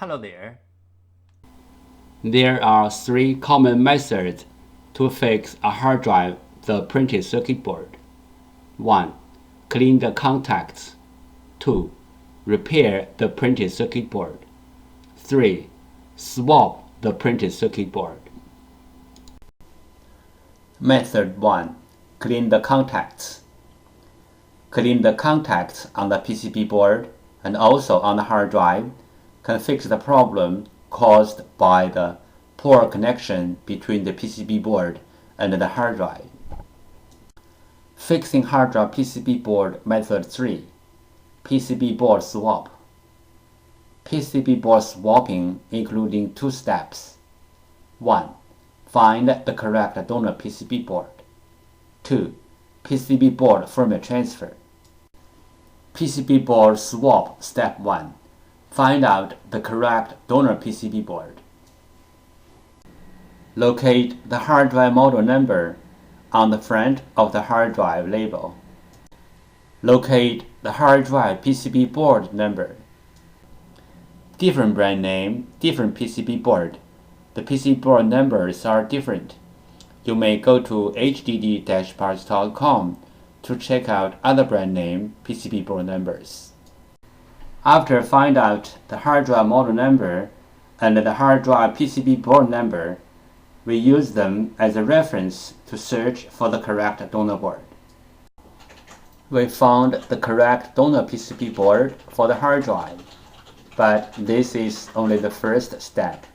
Hello there. There are three common methods to fix a hard drive, the printed circuit board. 1. Clean the contacts. 2. Repair the printed circuit board. 3. Swap the printed circuit board. Method 1. Clean the contacts. Clean the contacts on the PCB board and also on the hard drive can fix the problem caused by the poor connection between the PCB board and the hard drive. Fixing hard drive PCB board method 3. PCB board swap. PCB board swapping including two steps. 1. Find the correct donor PCB board. 2. PCB board firmware transfer. PCB board swap step 1. Find out the correct donor PCB board. Locate the hard drive model number on the front of the hard drive label. Locate the hard drive PCB board number. Different brand name, different PCB board. The PCB board numbers are different. You may go to hddparts.com to check out other brand name PCB board numbers. After find out the hard drive model number and the hard drive PCB board number, we use them as a reference to search for the correct donor board. We found the correct donor PCB board for the hard drive, but this is only the first step.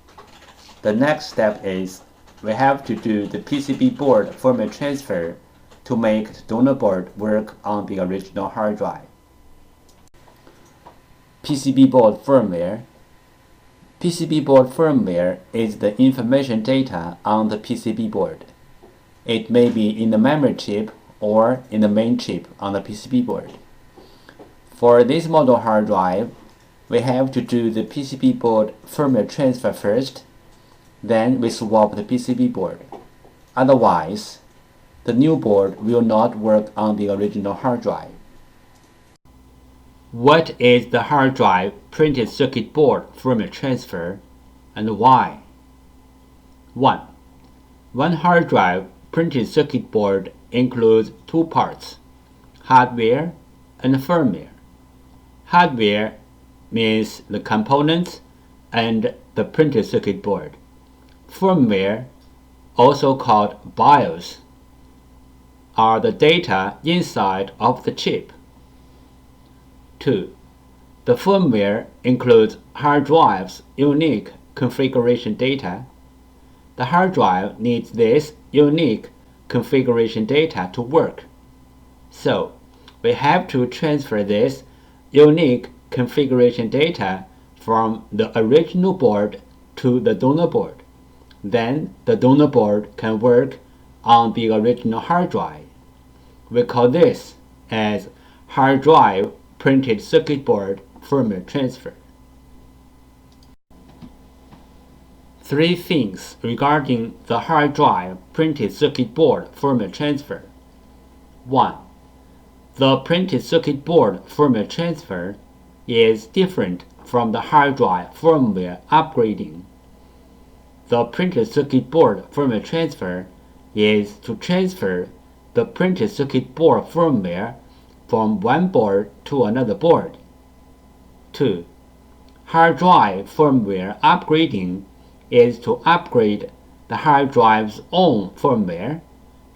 The next step is we have to do the PCB board firmware transfer to make the donor board work on the original hard drive. PCB board firmware. PCB board firmware is the information data on the PCB board. It may be in the memory chip or in the main chip on the PCB board. For this model hard drive, we have to do the PCB board firmware transfer first, then we swap the PCB board. Otherwise, the new board will not work on the original hard drive. What is the hard drive printed circuit board firmware transfer and why? 1. One hard drive printed circuit board includes two parts, hardware and firmware. Hardware means the components and the printed circuit board. Firmware, also called BIOS, are the data inside of the chip. 2. The firmware includes hard drive's unique configuration data. The hard drive needs this unique configuration data to work. So, we have to transfer this unique configuration data from the original board to the donor board. Then the donor board can work on the original hard drive. We call this as hard drive printed circuit board firmware transfer. 3 things regarding the hard drive printed circuit board firmware transfer. 1. The printed circuit board firmware transfer is different from the hard drive firmware upgrading. The printed circuit board firmware transfer is to transfer the printed circuit board firmware from one board to another board. 2. Hard drive firmware upgrading is to upgrade the hard drive's own firmware.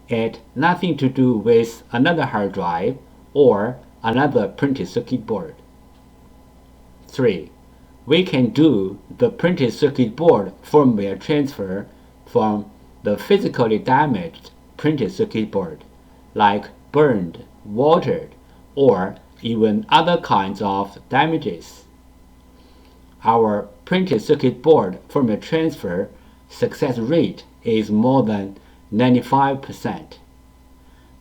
It has nothing to do with another hard drive or another printed circuit board. 3. We can do the printed circuit board firmware transfer from the physically damaged printed circuit board, like burned, watered, or even other kinds of damages. Our printed circuit board firmware transfer success rate is more than 95%.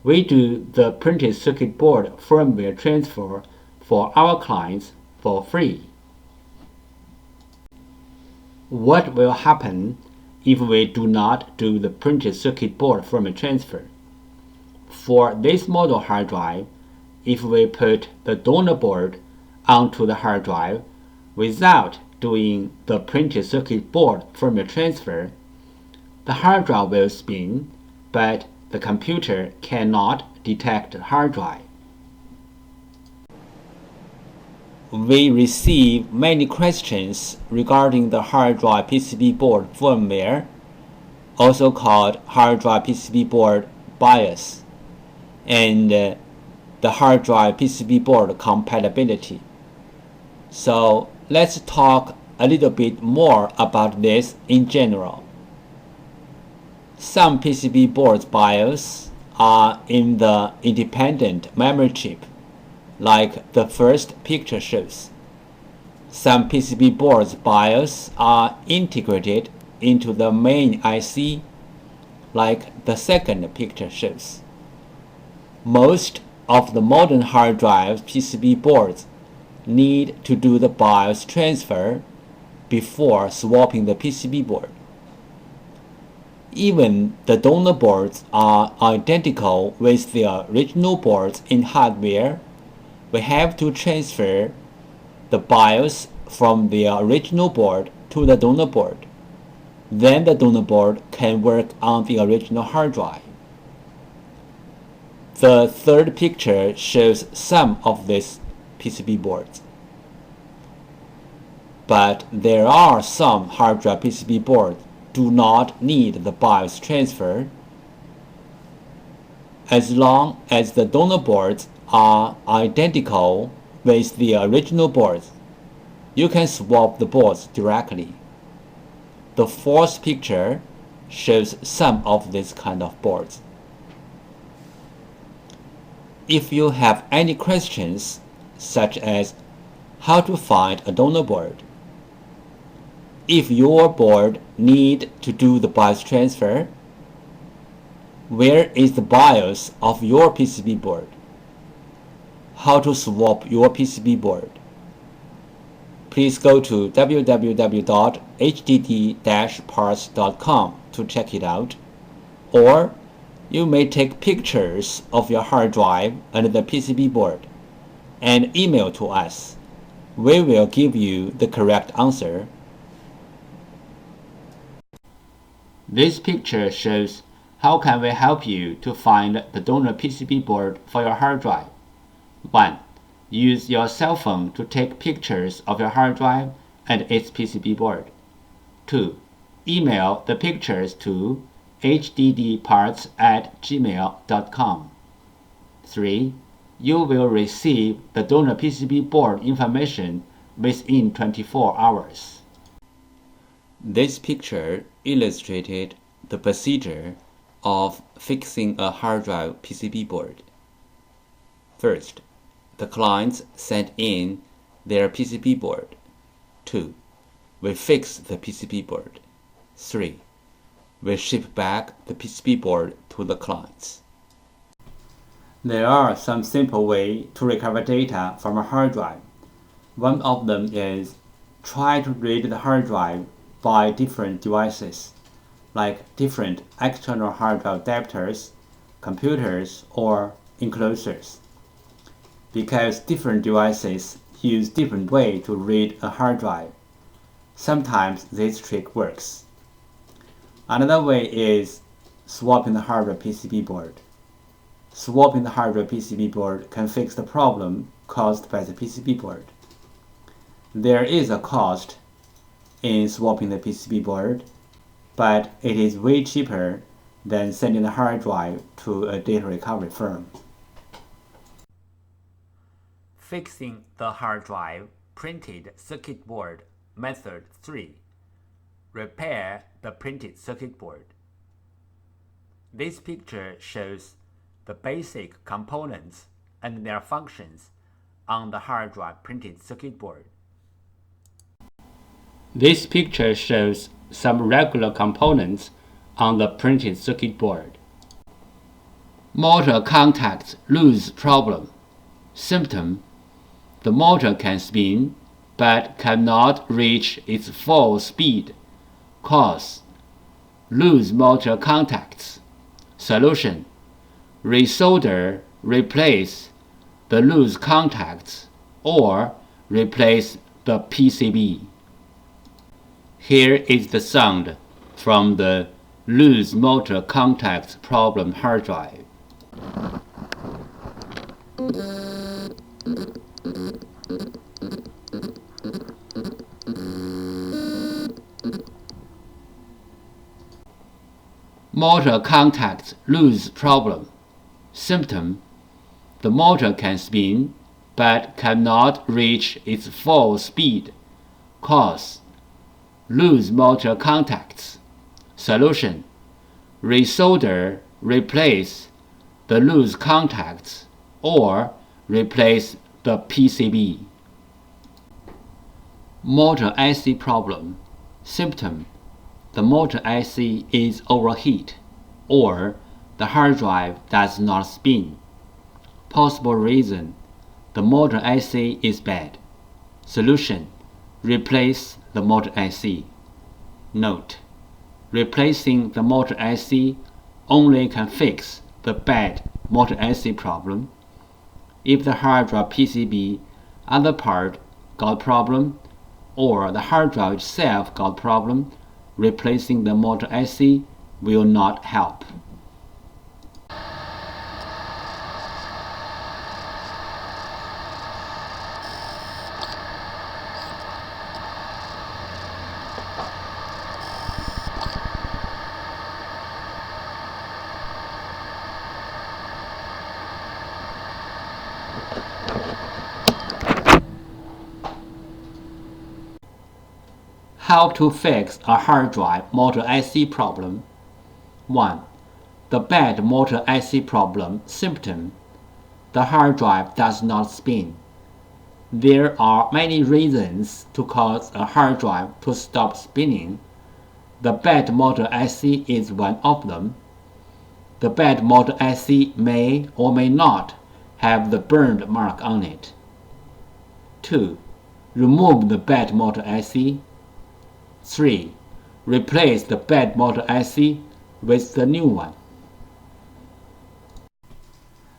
We do the printed circuit board firmware transfer for our clients for free. What will happen if we do not do the printed circuit board firmware transfer? For this model hard drive, if we put the donor board onto the hard drive without doing the printed circuit board firmware transfer, the hard drive will spin, but the computer cannot detect the hard drive. We receive many questions regarding the hard drive PCB board firmware, also called hard drive PCB board BIOS, and the hard drive PCB board compatibility. So let's talk a little bit more about this in general. Some PCB boards BIOS are in the independent memory chip, like the first picture shows. Some PCB boards BIOS are integrated into the main IC, like the second picture shows. Most of the modern hard drive PCB boards need to do the BIOS transfer before swapping the PCB board. Even the donor boards are identical with the original boards in hardware. We have to transfer the BIOS from the original board to the donor board. Then the donor board can work on the original hard drive. The third picture shows some of these PCB boards. But there are some hard drive PCB boards do not need the BIOS transfer. As long as the donor boards are identical with the original boards, you can swap the boards directly. The fourth picture shows some of these kind of boards. If you have any questions, such as how to find a donor board, if your board need to do the BIOS transfer, where is the BIOS of your PCB board? How to swap your PCB board? Please go to www.hddparts.com to check it out, or you may take pictures of your hard drive and the PCB board and email to us. We will give you the correct answer. This picture shows how can we help you to find the donor PCB board for your hard drive. 1. Use your cell phone to take pictures of your hard drive and its PCB board. 2. Email the pictures to hddparts@gmail.com. 3. You will receive the donor PCB board information within 24 hours. This picture illustrated the procedure of fixing a hard drive PCB board. First, the clients send in their PCB board. 2. We fix the PCB board. 3. We ship back the PCB board to the clients. There are some simple ways to recover data from a hard drive. One of them is try to read the hard drive by different devices, like different external hard drive adapters, computers, or enclosures. Because different devices use different ways to read a hard drive, sometimes this trick works. Another way is swapping the hard drive PCB board. Swapping the hard drive PCB board can fix the problem caused by the PCB board. There is a cost in swapping the PCB board, but it is way cheaper than sending the hard drive to a data recovery firm. Fixing the hard drive printed circuit board method 3. Repair the printed circuit board. This picture shows the basic components and their functions on the hard drive printed circuit board. This picture shows some regular components on the printed circuit board. Motor contacts loose problem. Symptom: the motor can spin but cannot reach its full speed. Cause: loose motor contacts. Solution: resolder, replace the loose contacts, or replace the PCB. Here is the sound from the loose motor contacts problem hard drive. Motor contacts loose problem. Symptom: the motor can spin, but cannot reach its full speed. Cause: loose motor contacts. Solution: resolder, replace the loose contacts, or replace the PCB. Motor IC problem. Symptom: the motor IC is overheat, or the hard drive does not spin. Possible reason: the motor IC is bad. Solution: replace the motor IC. Note: replacing the motor IC only can fix the bad motor IC problem. If the hard drive PCB other part got problem, or the hard drive itself got problem, replacing the motor IC will not help. How to fix a hard drive motor IC problem. 1. The bad motor IC problem. Symptom: the hard drive does not spin. There are many reasons to cause a hard drive to stop spinning. The bad motor IC is one of them. The bad motor IC may or may not have the burned mark on it. 2. Remove the bad motor IC. 3. Replace the bad motor IC with the new one.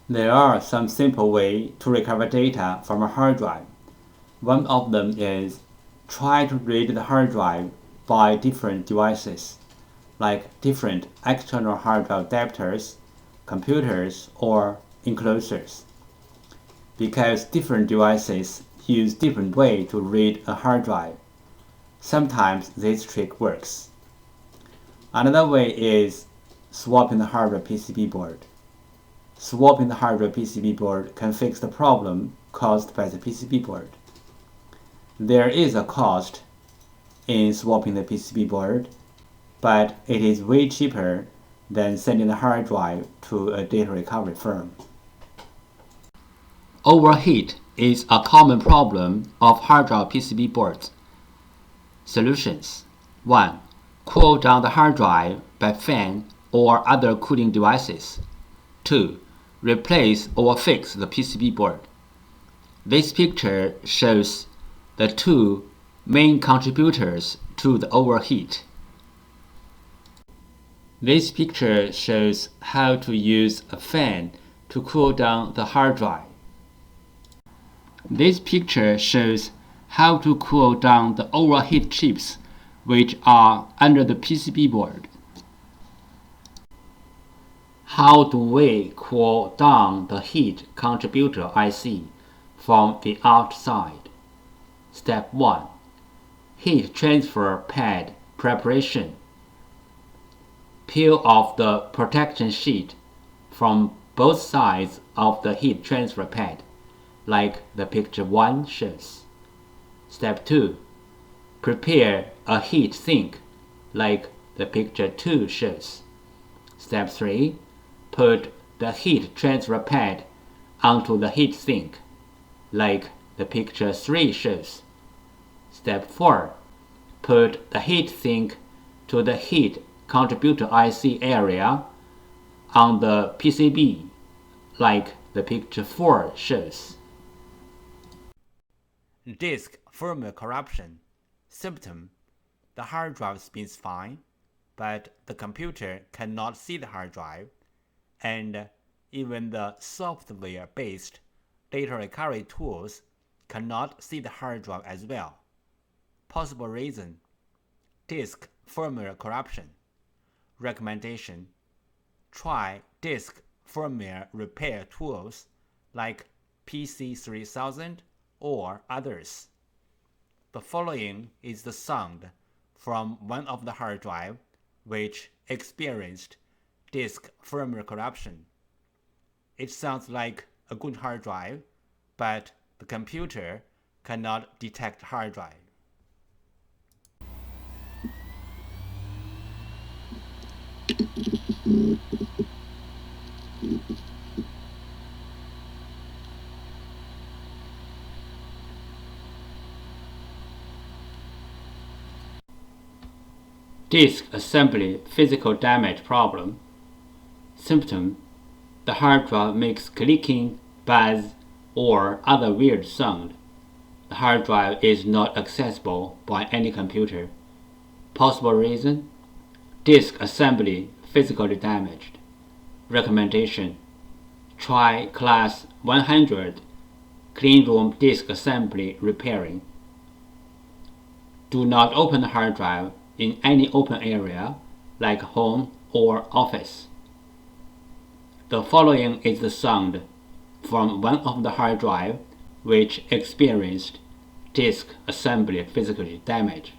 There are some simple ways to recover data from a hard drive. One of them is try to read the hard drive by different devices, like different external hard drive adapters, computers, or enclosures. Because different devices use different ways to read a hard drive, sometimes this trick works. Another way is swapping the hard drive PCB board. Swapping the hard drive PCB board can fix the problem caused by the PCB board. There is a cost in swapping the PCB board, but it is way cheaper than sending the hard drive to a data recovery firm. Overheat is a common problem of hard drive PCB boards. Solutions: 1. Cool down the hard drive by fan or other cooling devices. 2. Replace or fix the PCB board. This picture shows the two main contributors to the overheat. This picture shows how to use a fan to cool down the hard drive. This picture shows how to cool down the overheat chips which are under the PCB board. How do we cool down the heat contributor IC from the outside? Step 1. Heat transfer pad preparation. Peel off the protection sheet from both sides of the heat transfer pad, like the picture 1 shows. Step 2. Prepare a heat sink, like the picture 2 shows. Step 3. Put the heat transfer pad onto the heat sink, like the picture 3 shows. Step 4. Put the heat sink to the heat contributor IC area on the PCB, like the picture 4 shows. Disk firmware corruption. Symptom: the hard drive spins fine, but the computer cannot see the hard drive, and even the software-based data recovery tools cannot see the hard drive as well. Possible reason: disk firmware corruption. Recommendation: try disk firmware repair tools like PC3000 or others. The following is the sound from one of the hard drive which experienced disk firmware corruption. It sounds like a good hard drive, but the computer cannot detect hard drive. Disk assembly physical damage problem. Symptom: the hard drive makes clicking, buzz, or other weird sound. The hard drive is not accessible by any computer. Possible reason: disk assembly physically damaged. Recommendation: try class 100 cleanroom disk assembly repairing. Do not open the hard drive in any open area like home or office. The following is the sound from one of the hard drive which experienced disk assembly physical damage.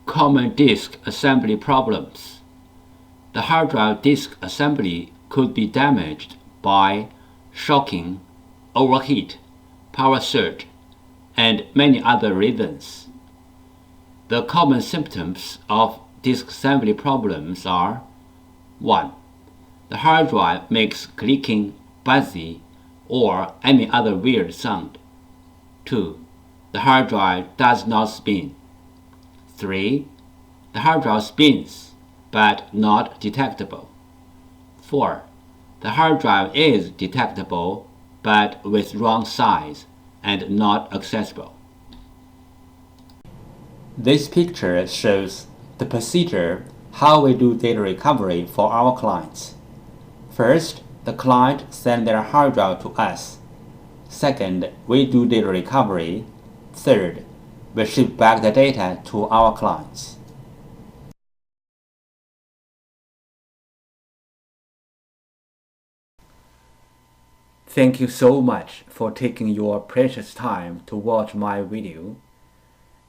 Common disk assembly problems. The hard drive disk assembly could be damaged by shocking, overheat, power surge, and many other reasons. The common symptoms of disk assembly problems are: 1. The hard drive makes clicking, buzzy, or any other weird sound. 2. The hard drive does not spin. 3. The hard drive spins, but not detectable. 4. The hard drive is detectable, but with wrong size and not accessible. This picture shows the procedure how we do data recovery for our clients. First, the client sends their hard drive to us. Second, we do data recovery. Third, we ship back the data to our clients. Thank you so much for taking your precious time to watch my video.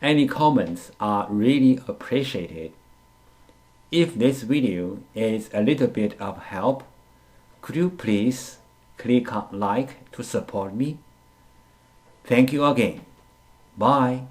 Any comments are really appreciated. If this video is a little bit of help, could you please click on like to support me? Thank you again. Bye.